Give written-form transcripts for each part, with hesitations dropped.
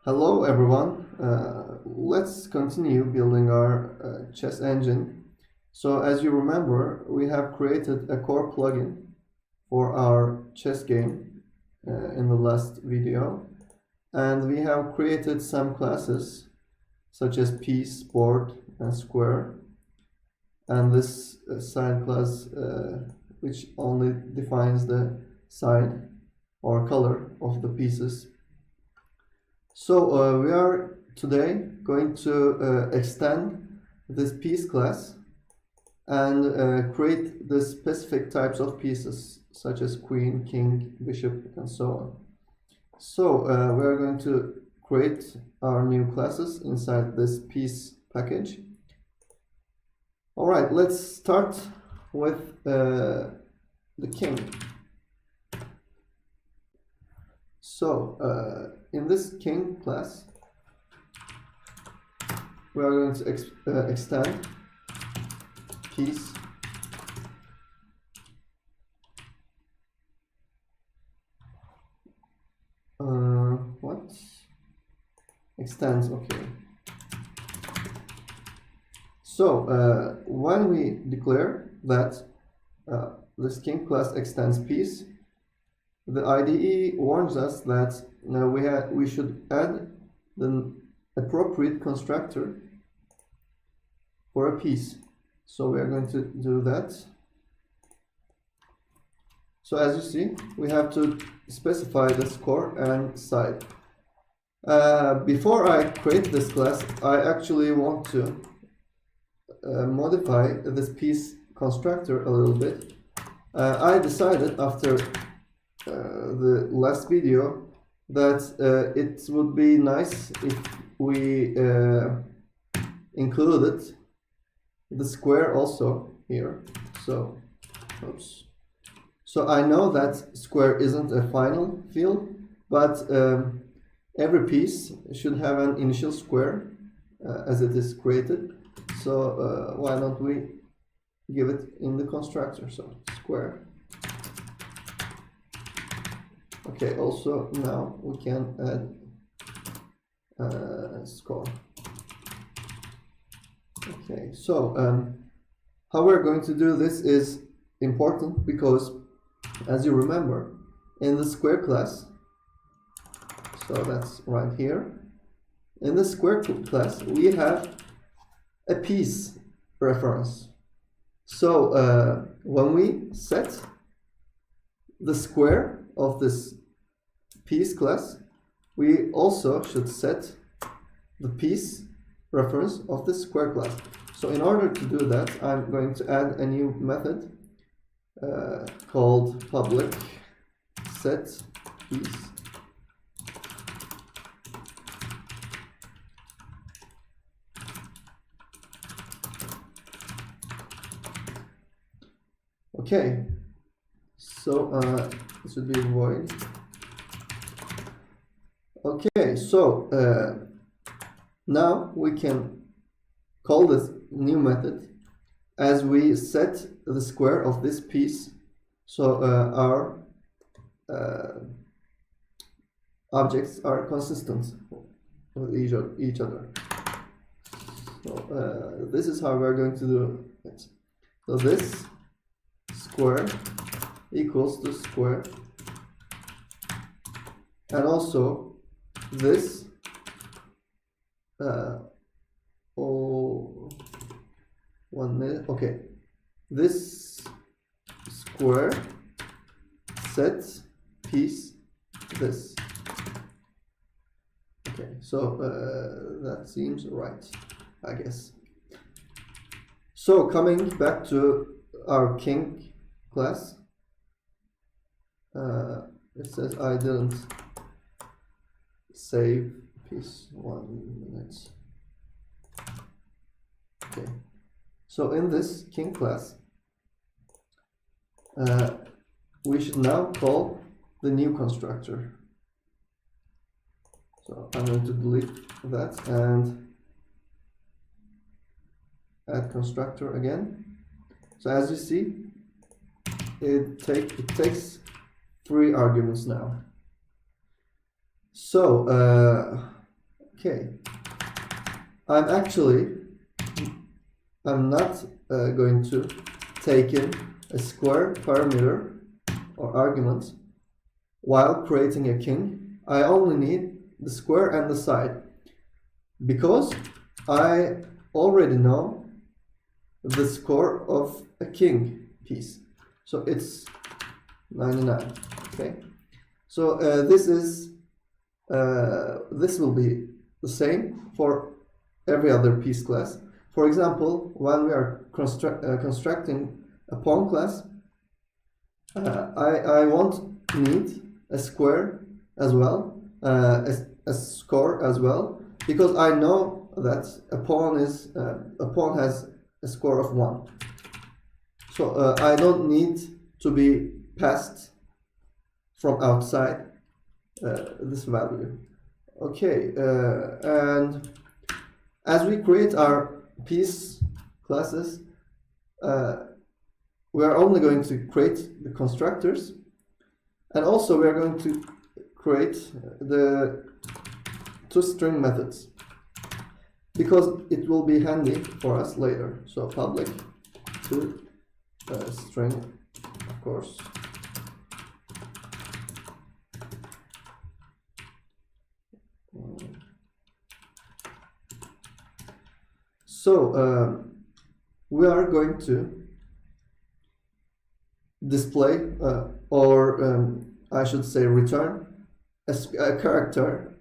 Hello everyone, let's continue building our chess engine. So as you remember, we have created a core plugin for our chess game in the last video, and we have created some classes such as piece, board and square, and this side class which only defines the side or color of the pieces. So we are today going to extend this piece class and create the specific types of pieces such as queen, king, bishop and so on. So we are going to create our new classes inside this piece package. Alright, let's start with the king. So in this king class, we are going to extend piece what extends. Okay, so when we declare that this king class extends piece, the IDE warns us that we should add the appropriate constructor for a piece. So we are going to do that. So as you see, we have to specify the score and side. Before I create this class, I actually want to modify this piece constructor a little bit. I decided after the last video that it would be nice if we included the square also here. So oops. So I know that square isn't a final field, but every piece should have an initial square as it is created. So why don't we give it in the constructor? So square. Okay, also now we can add score. Okay, so how we're going to do this is important because, as you remember, in the square class, so that's right here, in the square class we have a piece reference. So when we set the square of this piece class, we also should set the piece reference of the square class. So in order to do that, I'm going to add a new method called public set piece. Okay, so it should be void. Okay, so now we can call this new method as we set the square of this piece. So our objects are consistent with each other. So this is how we're going to do it. So this square equals to square, and also this oh, 1 minute. Okay, this square sets piece this. Okay, so that seems right, I guess. So coming back to our king class, it says I didn't save piece. 1 minute. Okay, so in this king class, we should now call the new constructor. So I'm going to delete that and add constructor again. So as you see, it takes 3 arguments now. So Okay, I'm not going to take in a square parameter or argument while creating a king. I only need the square and the side, because I already know the score of a king piece. So it's 99. Okay. So this will be the same for every other piece class. For example, when we are constructing a pawn class, I won't need a square as well, a score as well, because I know that a pawn has a score of 1. So I don't need to be passed from outside this value. Okay, and as we create our piece classes, we are only going to create the constructors, and also we are going to create the toString methods, because it will be handy for us later. So public toString, of course. So we are going to display or I should say return a character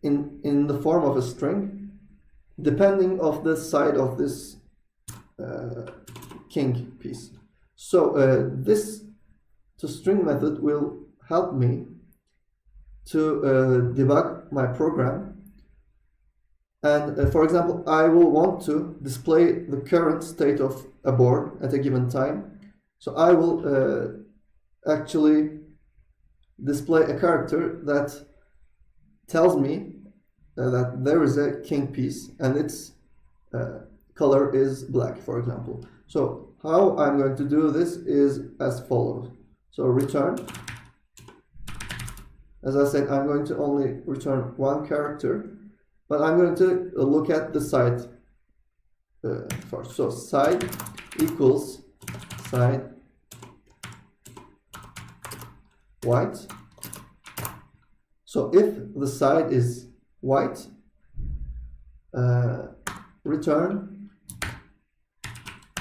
in the form of a string, depending of the side of this king piece. So this toString method will help me to debug my program. And for example, I will want to display the current state of a board at a given time. So I will actually display a character that tells me that there is a king piece and its color is black, for example. So how I'm going to do this is as follows. So return. As I said, I'm going to only return one character, but I'm going to look at the side first. So side equals side white. So if the side is white, return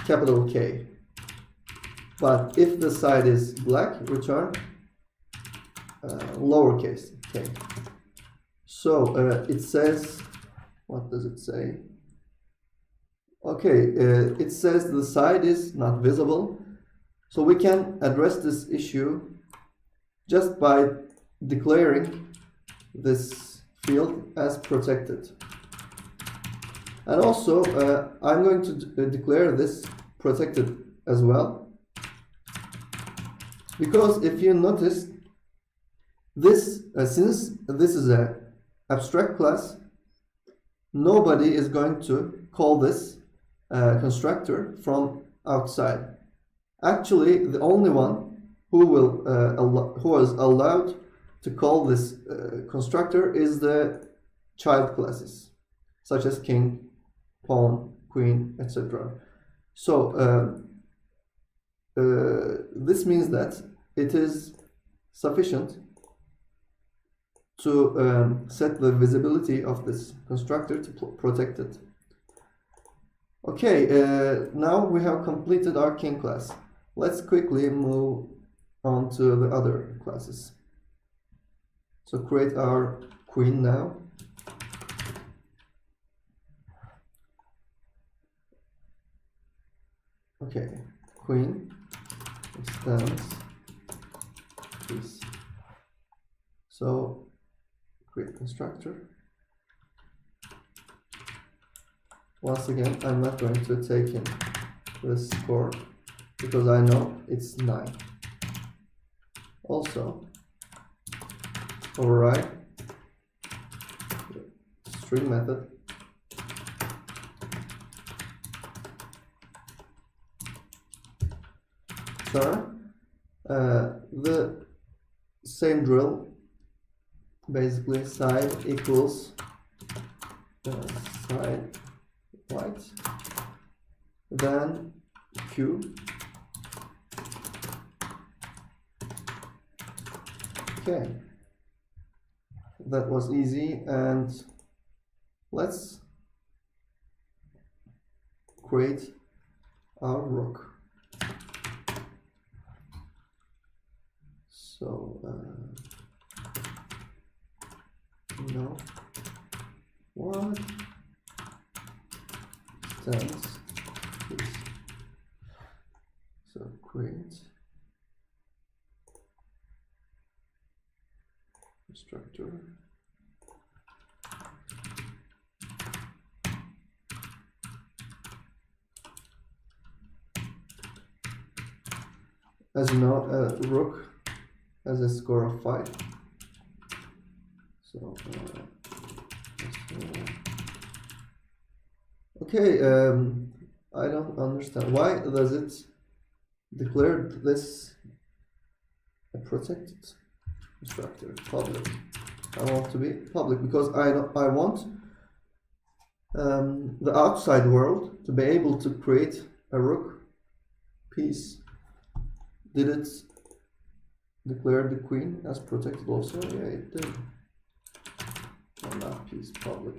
capital K. But if the side is black, return lowercase k. So it says, what does it say? Okay, it says the side is not visible. So we can address this issue just by declaring this field as protected. And also I'm going to declare this protected as well, because if you notice, this since this is a abstract class, nobody is going to call this constructor from outside. Actually, the only one who is allowed to call this constructor is the child classes, such as king, pawn, queen, etc. So this means that it is sufficient to set the visibility of this constructor to protect it. Okay, now we have completed our king class. Let's quickly move on to the other classes. So create our queen now. Okay, queen extends piece. So create constructor. Once again, I'm not going to take in this score because I know it's 9. Also, override string method. Sure. The same drill, basically side equals side white, then Q. Okay, that was easy, and let's create our rook. So no, what stands this? So create structure. As you know, rook has a score of 5. So okay, I don't understand. Why does it declare this a protected structure, public? I want to be public because I want the outside world to be able to create a rook piece. Did it declare the queen as protected also? Yeah, it did. And that piece public.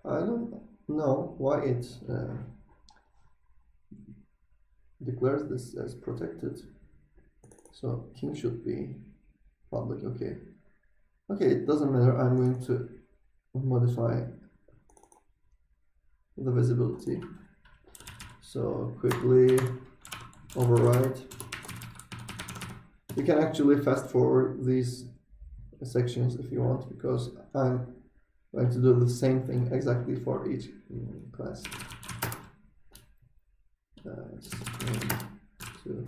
I don't know why it declares this as protected. So king should be public. Okay. Okay, it doesn't matter. I'm going to modify the visibility. So quickly override. You can actually fast forward these sections if you want, because I'm going to do the same thing exactly for each class. 1, 2.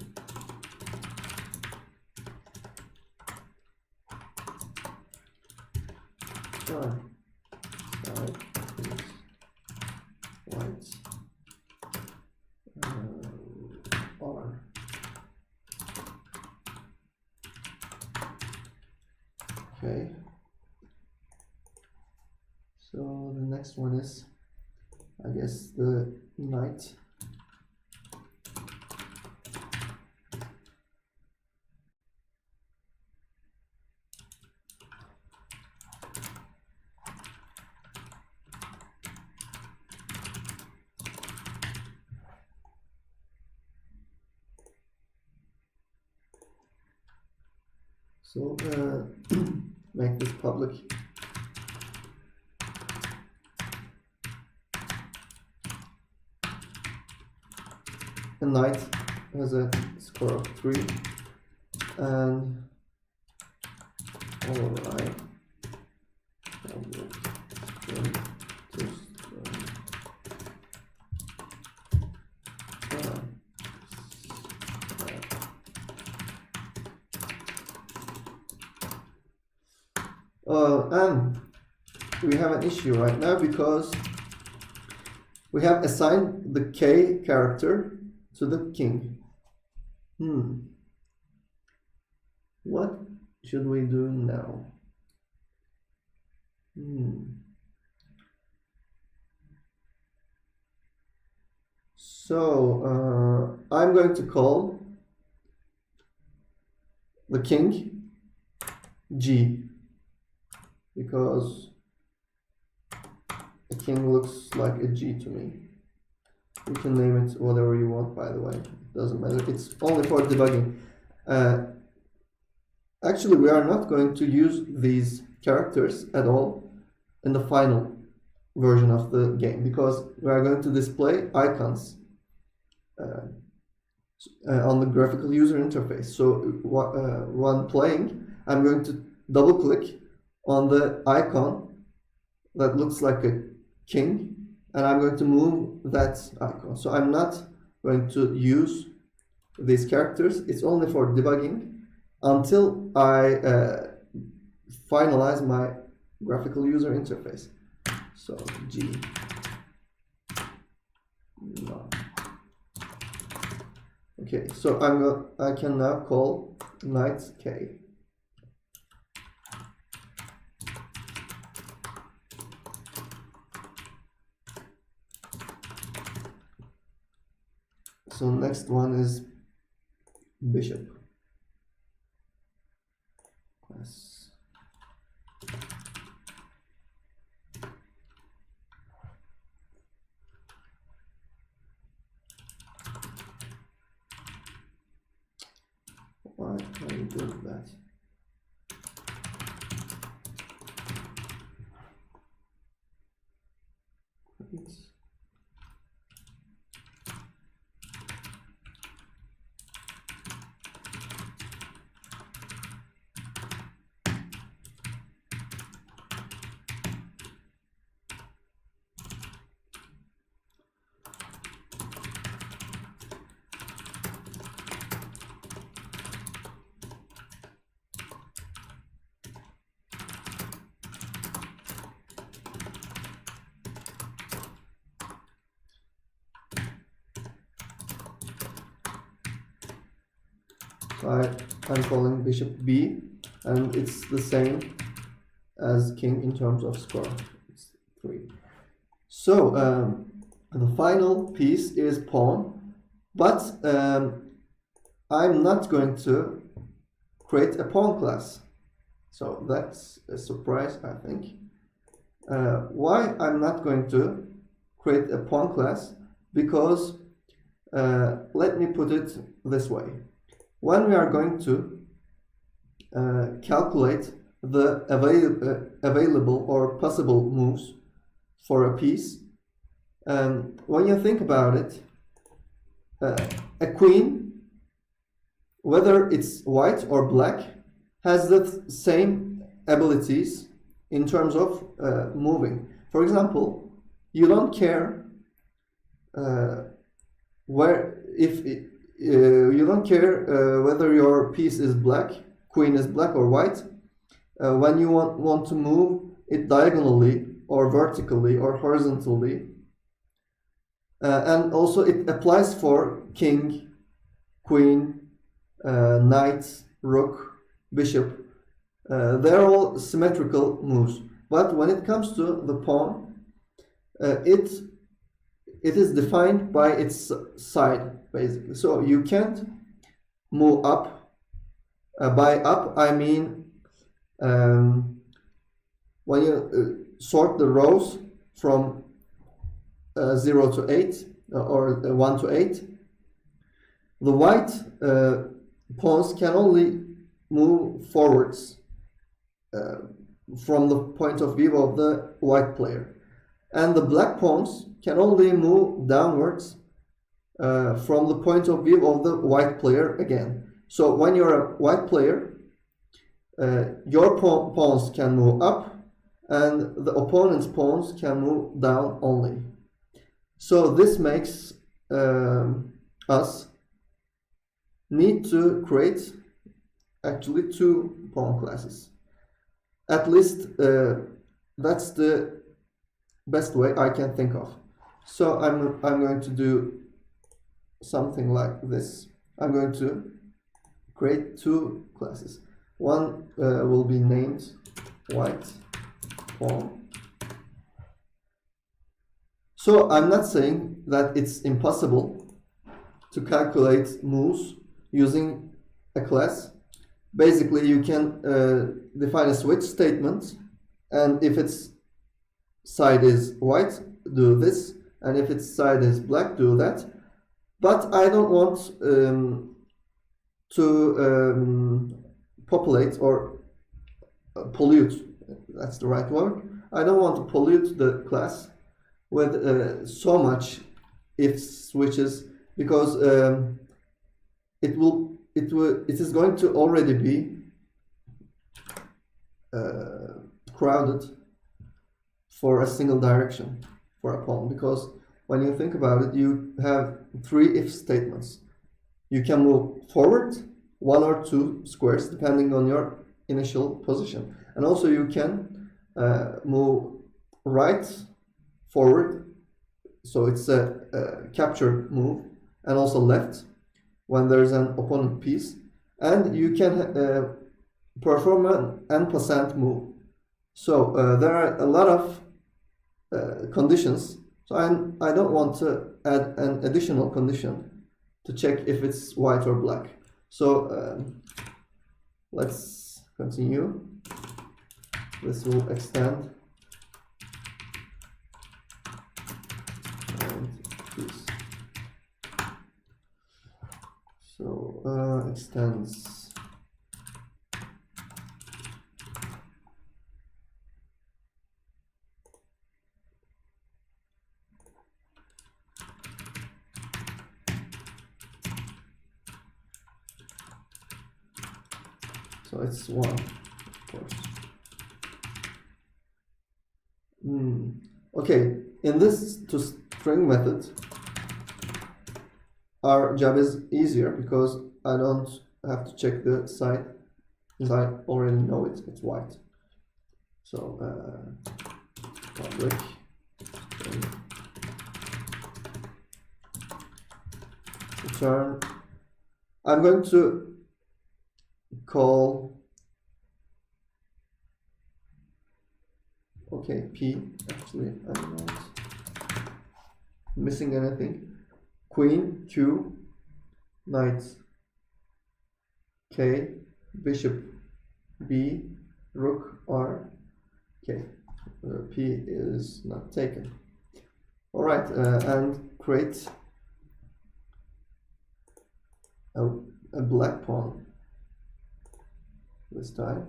Side is white. R. Okay. So the next one is, I guess, the knight. So make this public. A knight has a score of 3, and override. And we have an issue right now because we have assigned the K character to the king. What should we do now? So I'm going to call the king G, because a king looks like a G to me. You can name it whatever you want, by the way. It doesn't matter. It's only for debugging. Actually, we are not going to use these characters at all in the final version of the game, because we are going to display icons on the graphical user interface. So when playing, I'm going to double click on the icon that looks like a king, and I'm going to move that icon. So I'm not going to use these characters. It's only for debugging until I finalize my graphical user interface. So G. No. Okay, so I can now call knight K. So next one is bishop class. Why are you doing that? So I'm calling bishop b, and it's the same as king in terms of score. It's 3. So the final piece is pawn, but I'm not going to create a pawn class. So that's a surprise, I think. Why I'm not going to create a pawn class? Because let me put it this way. When we are going to calculate the available or possible moves for a piece, when you think about it, a queen, whether it's white or black, has the same abilities in terms of moving. For example, you don't care you don't care whether your piece is black, queen is black or white. When you want to move it diagonally or vertically or horizontally, and also it applies for king, queen, knight, rook, bishop. They're all symmetrical moves. But when it comes to the pawn, it is defined by its side, basically. So you can't move up. By up, I mean when you sort the rows from 0 to 8 or 1 to 8, the white pawns can only move forwards from the point of view of the white player, and the black pawns can only move downwards from the point of view of the white player again. So when you're a white player, your pawns can move up and the opponent's pawns can move down only. So this makes us need to create actually 2 pawn classes. At least that's the best way I can think of. So I'm going to do something like this. I'm going to create 2 classes. One will be named white pawn. So I'm not saying that it's impossible to calculate moves using a class. Basically, you can define a switch statement, and if its side is white, do this, and if its side is black, do that. But I don't want to populate or pollute, that's the right word. I don't want to pollute the class with so much if switches, because it is going to already be crowded for a single direction for a pawn, because when you think about it, you have 3 if statements. You can move forward 1 or 2 squares depending on your initial position, and also you can move right, forward, so it's a capture move, and also left when there's an opponent piece, and you can perform an en passant move. So there are a lot of conditions. So I don't want to add an additional condition to check if it's white or black. So let's continue. This will extend and increase. So extends. So it's 1, of course. Okay, in this toString method, our job is easier because I don't have to check the side, since I already know it's white. So public return. I'm going to call P. Actually, I'm not missing anything. Queen Q, knight K, bishop B, rook R, K. P is not taken. All right, and create a black pawn this time.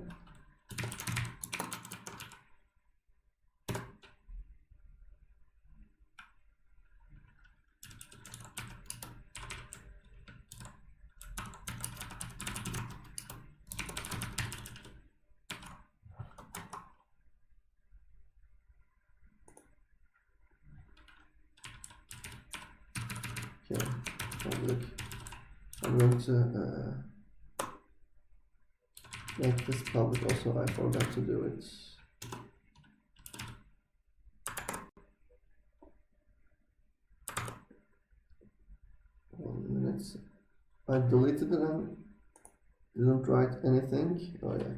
Okay, public. I'm going to make this public also. I forgot to do it. One minute. I deleted it and didn't write anything. Oh yeah.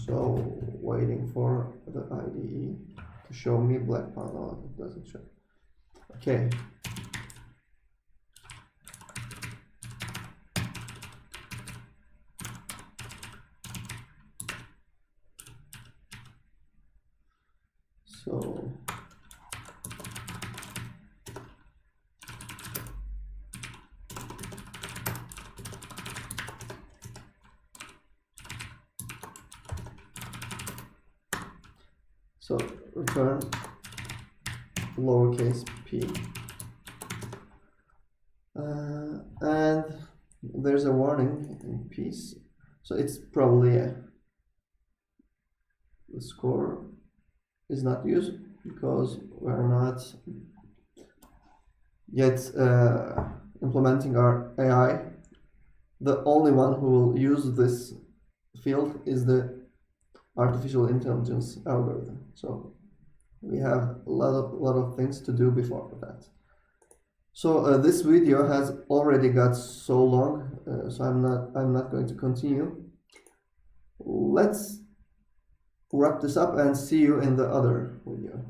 So waiting for the IDE to show me black pawn. No, it doesn't show. Okay. So return lowercase p, and there's a warning in piece, so it's probably the score is not used because we're not yet implementing our AI. The only one who will use this field is the artificial intelligence algorithm. So we have a lot of things to do before that. So this video has already got so long, so I'm not going to continue. Let's wrap this up and see you in the other video.